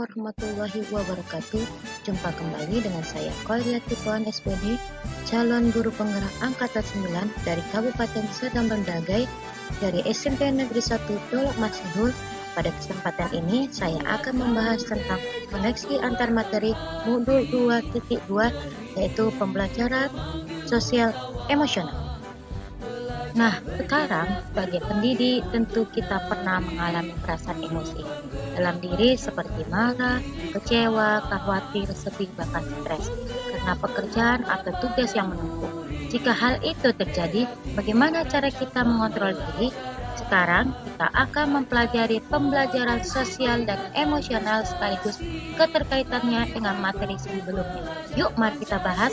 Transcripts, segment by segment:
warahmatullahi wabarakatuh. Jumpa kembali dengan saya Qairiyati Puan SPD, calon guru penggerak angkatan 9 dari Kabupaten Sedang Bendagai dari SMP Negeri 1 Dolok Masihul. Pada kesempatan ini saya akan membahas tentang koneksi antar materi modul 2.2 yaitu pembelajaran sosial emosional. Nah, sekarang sebagai pendidik tentu kita pernah mengalami perasaan emosi dalam diri seperti marah, kecewa, khawatir, sedih, bahkan stres karena pekerjaan atau tugas yang menumpuk. Jika hal itu terjadi, bagaimana cara kita mengontrol diri? Sekarang kita akan mempelajari pembelajaran sosial dan emosional sekaligus keterkaitannya dengan materi sebelumnya. Yuk, mari kita bahas.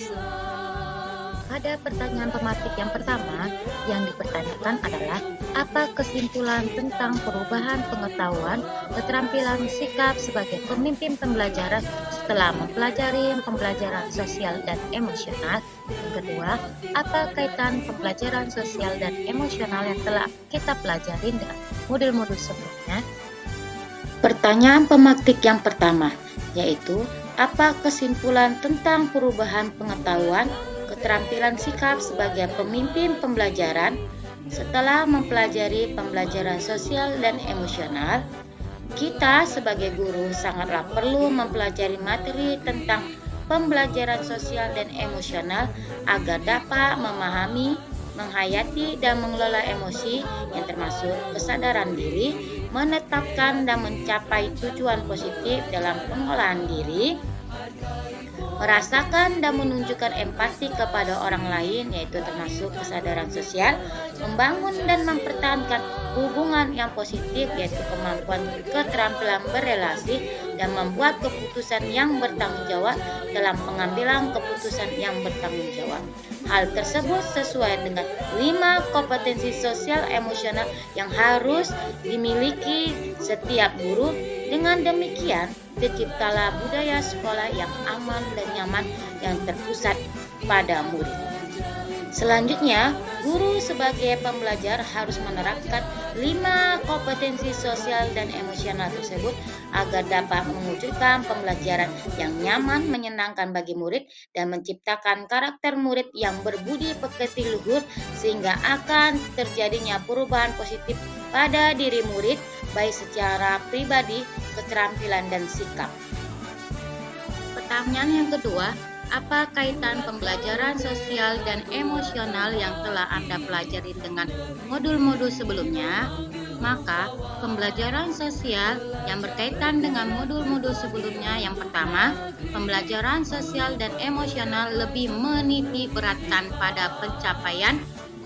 Pada pertanyaan pematik yang pertama, yang dipertanyakan adalah apa kesimpulan tentang perubahan pengetahuan, keterampilan sikap sebagai pemimpin pembelajaran setelah mempelajari pembelajaran sosial dan emosional. Yang kedua, apa kaitan pembelajaran sosial dan emosional yang telah kita pelajari dengan modul-modul sebelumnya? Pertanyaan pematik yang pertama, yaitu apa kesimpulan tentang perubahan pengetahuan, keterampilan sikap sebagai pemimpin pembelajaran setelah mempelajari pembelajaran sosial dan emosional. Kita sebagai guru sangatlah perlu mempelajari materi tentang pembelajaran sosial dan emosional agar dapat memahami, menghayati dan mengelola emosi yang termasuk kesadaran diri, menetapkan dan mencapai tujuan positif dalam pengolahan diri, merasakan dan menunjukkan empati kepada orang lain, yaitu termasuk kesadaran sosial, membangun dan mempertahankan hubungan yang positif, yaitu kemampuan keterampilan berelasi, dan membuat keputusan yang bertanggung jawab dalam pengambilan keputusan yang bertanggung jawab. Hal tersebut sesuai dengan 5 kompetensi sosial emosional yang harus dimiliki setiap guru. Dengan demikian, terciptalah budaya sekolah yang aman dan nyaman yang terpusat pada murid. Selanjutnya, guru sebagai pembelajar harus menerapkan 5 kompetensi sosial dan emosional tersebut agar dapat mewujudkan pembelajaran yang nyaman, menyenangkan bagi murid dan menciptakan karakter murid yang berbudi pekerti luhur sehingga akan terjadinya perubahan positif pada diri murid baik secara pribadi, keterampilan dan sikap. Pertanyaan yang kedua, apa kaitan pembelajaran sosial dan emosional yang telah Anda pelajari dengan modul-modul sebelumnya? Maka, pembelajaran sosial yang berkaitan dengan modul-modul sebelumnya yang pertama, pembelajaran sosial dan emosional lebih menitik beratkan pada pencapaian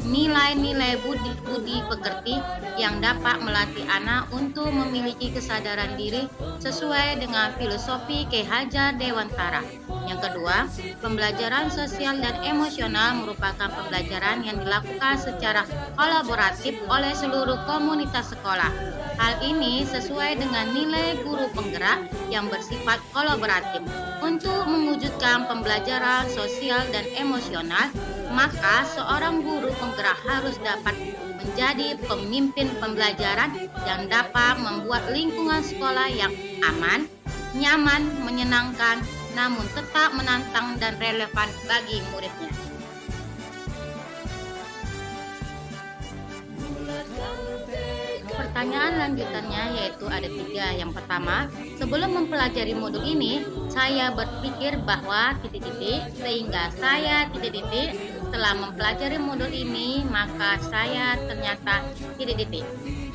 nilai-nilai budi pekerti yang dapat melatih anak untuk memiliki kesadaran diri sesuai dengan filosofi Ki Hajar Dewantara. Yang kedua, pembelajaran sosial dan emosional merupakan pembelajaran yang dilakukan secara kolaboratif oleh seluruh komunitas sekolah. Hal ini sesuai dengan nilai guru penggerak yang bersifat kolaboratif. Untuk mewujudkan pembelajaran sosial dan emosional, maka seorang guru penggerak harus dapat menjadi pemimpin pembelajaran yang dapat membuat lingkungan sekolah yang aman, nyaman, menyenangkan, namun tetap menantang dan relevan bagi muridnya. Pertanyaan lanjutannya yaitu ada 3. Yang pertama, sebelum mempelajari modul ini, saya berpikir bahwa sehingga saya setelah mempelajari modul ini, maka saya ternyata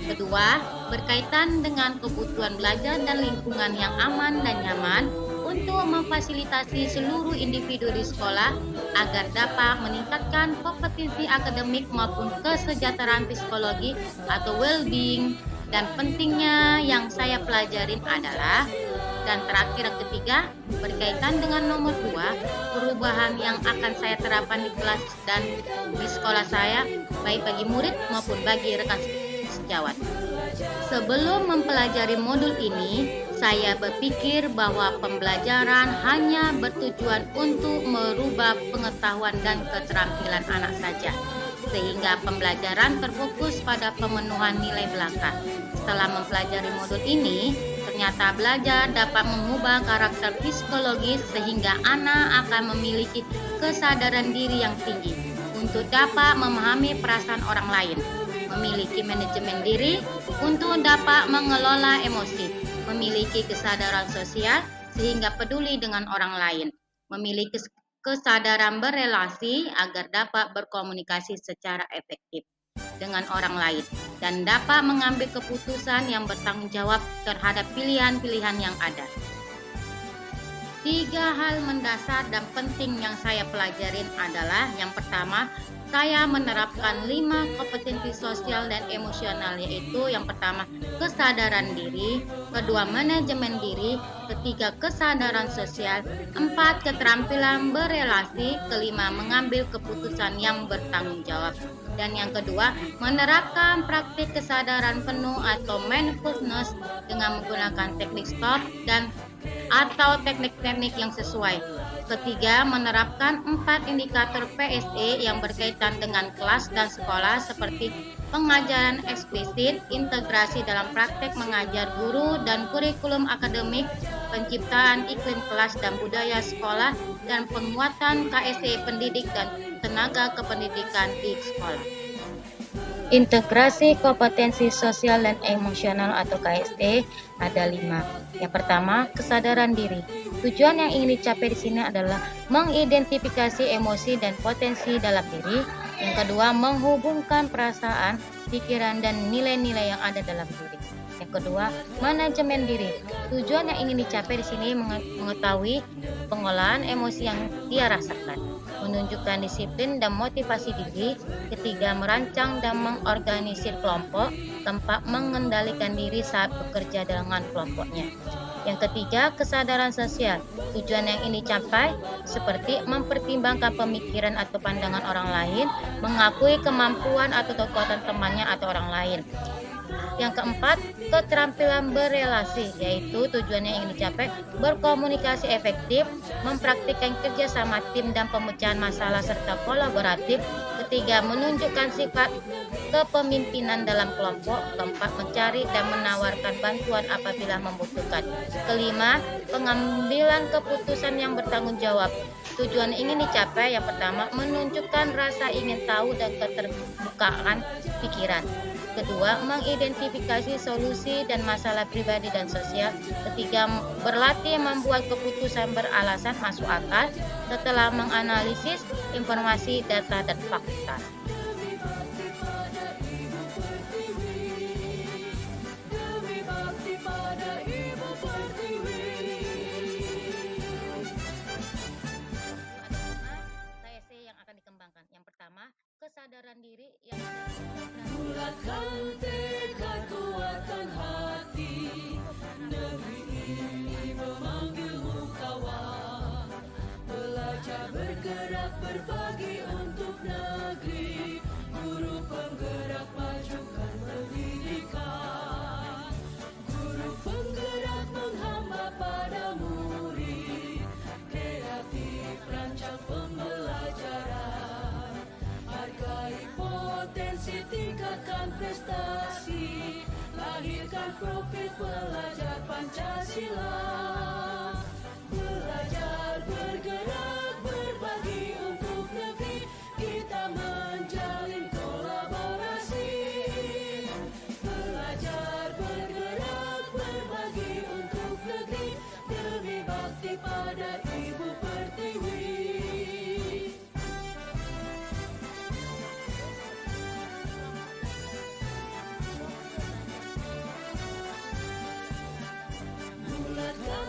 Kedua, berkaitan dengan kebutuhan belajar dan lingkungan yang aman dan nyaman untuk memfasilitasi seluruh individu di sekolah agar dapat meningkatkan kompetensi akademik maupun kesejahteraan psikologi atau well-being. Dan pentingnya yang saya pelajarin adalah, dan terakhir yang ketiga, berkaitan dengan nomor 2, perubahan yang akan saya terapkan di kelas dan di sekolah saya, baik bagi murid maupun bagi rekan sejawat. Sebelum mempelajari modul ini, saya berpikir bahwa pembelajaran hanya bertujuan untuk merubah pengetahuan dan keterampilan anak saja, sehingga pembelajaran terfokus pada pemenuhan nilai belaka. Setelah mempelajari modul ini, Ternyata belajar dapat mengubah karakter psikologis sehingga anak akan memiliki kesadaran diri yang tinggi untuk dapat memahami perasaan orang lain, memiliki manajemen diri untuk dapat mengelola emosi, memiliki kesadaran sosial sehingga peduli dengan orang lain, memiliki kesadaran berelasi agar dapat berkomunikasi secara efektif dengan orang lain, dan dapat mengambil keputusan yang bertanggung jawab terhadap pilihan-pilihan yang ada. 3 hal mendasar dan penting yang saya pelajarin adalah yang pertama, saya menerapkan 5 kompetensi sosial dan emosional, yaitu yang pertama kesadaran diri, kedua manajemen diri, ketiga kesadaran sosial, 4 keterampilan berelasi, kelima mengambil keputusan yang bertanggung jawab, dan yang kedua menerapkan praktik kesadaran penuh atau mindfulness dengan menggunakan teknik stop dan atau teknik-teknik yang sesuai. Ketiga, menerapkan 4 indikator PSE yang berkaitan dengan kelas dan sekolah seperti pengajaran eksplisit, integrasi dalam praktek mengajar guru dan kurikulum akademik, penciptaan iklim kelas dan budaya sekolah, dan penguatan KSE pendidik dan tenaga kependidikan di sekolah. Integrasi kompetensi sosial dan emosional atau KSE ada 5. Yang pertama, kesadaran diri. Tujuan yang ingin dicapai di sini adalah mengidentifikasi emosi dan potensi dalam diri. Yang kedua, menghubungkan perasaan, pikiran, dan nilai-nilai yang ada dalam diri. Yang kedua, manajemen diri. Tujuan yang ingin dicapai di sini mengetahui pengolahan emosi yang dia rasakan, menunjukkan disiplin dan motivasi diri. Ketiga, merancang dan mengorganisir kelompok, keempat, mengendalikan diri saat bekerja dengan kelompoknya. Yang ketiga, kesadaran sosial. Tujuan yang ini capai seperti mempertimbangkan pemikiran atau pandangan orang lain, mengakui kemampuan atau kekuatan temannya atau orang lain. Yang keempat, keterampilan berelasi, yaitu tujuan yang ingin dicapai berkomunikasi efektif, mempraktikkan kerjasama tim dan pemecahan masalah serta kolaboratif. Ketiga, menunjukkan sifat kepemimpinan dalam kelompok. Keempat, mencari dan menawarkan bantuan apabila membutuhkan. Kelima, pengambilan keputusan yang bertanggung jawab. Tujuan ingin dicapai yang pertama, menunjukkan rasa ingin tahu dan keterbukaan pikiran. Kedua, mengidentifikasi solusi dan masalah pribadi dan sosial. Ketiga, berlatih membuat keputusan beralasan masuk akal setelah menganalisis informasi, data, dan fakta. Yang akan dikembangkan. Yang pertama, kesadaran diri yang bulatkan tekad kuatkan hati, negeri ini memanggilmu kawan, belajar bergerak berbagi untuk negeri, guru penggerak majukan pendidikan, guru penggerak menghamba pada murid, kreatif rancang pembelajaran, hargai potensi, tingkatkan prestasi, lahirkan profil pelajar Pancasila, belajar bergerak berbagi untuk negeri, kita menjalin kolaborasi, belajar bergerak berbagi untuk negeri, demi bakti pada Ibu Pertiwi. Bulatkan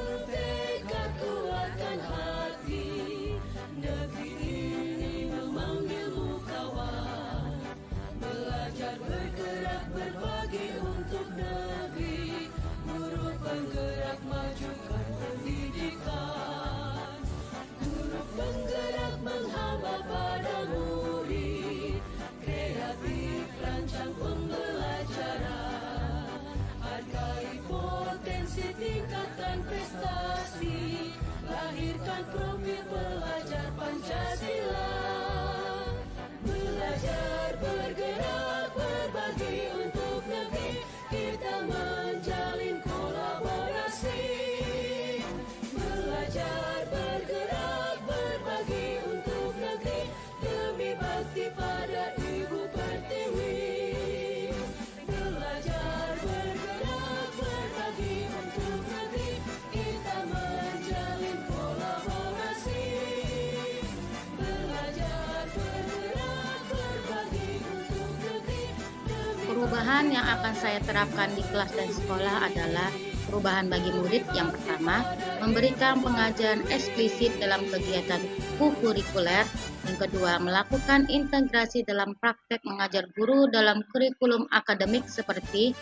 Perubahan yang akan saya terapkan di kelas dan sekolah adalah perubahan bagi murid. Yang pertama, memberikan pengajaran eksplisit dalam kegiatan kurikuler. Yang kedua, melakukan integrasi dalam praktek mengajar guru dalam kurikulum akademik seperti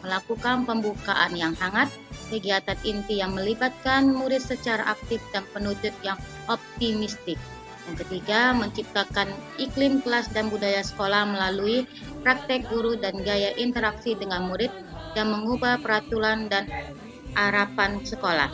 melakukan pembukaan yang hangat, kegiatan inti yang melibatkan murid secara aktif dan penutup yang optimistik. Yang ketiga, menciptakan iklim kelas dan budaya sekolah melalui praktek guru dan gaya interaksi dengan murid dan mengubah peraturan dan harapan sekolah.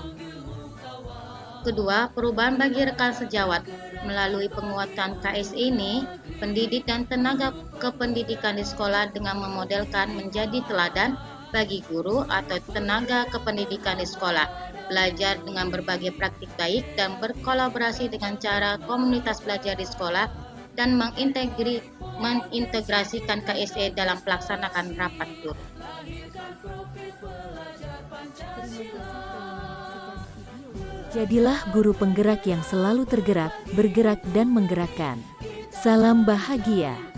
Kedua, perubahan bagi rekan sejawat. Melalui penguatan KSE ini, pendidik dan tenaga kependidikan di sekolah dengan memodelkan menjadi teladan bagi guru atau tenaga kependidikan di sekolah, belajar dengan berbagai praktik baik dan berkolaborasi dengan cara komunitas belajar di sekolah dan mengintegrasikan KSE dalam pelaksanaan rapat guru. Jadilah guru penggerak yang selalu tergerak, bergerak dan menggerakkan. Salam bahagia.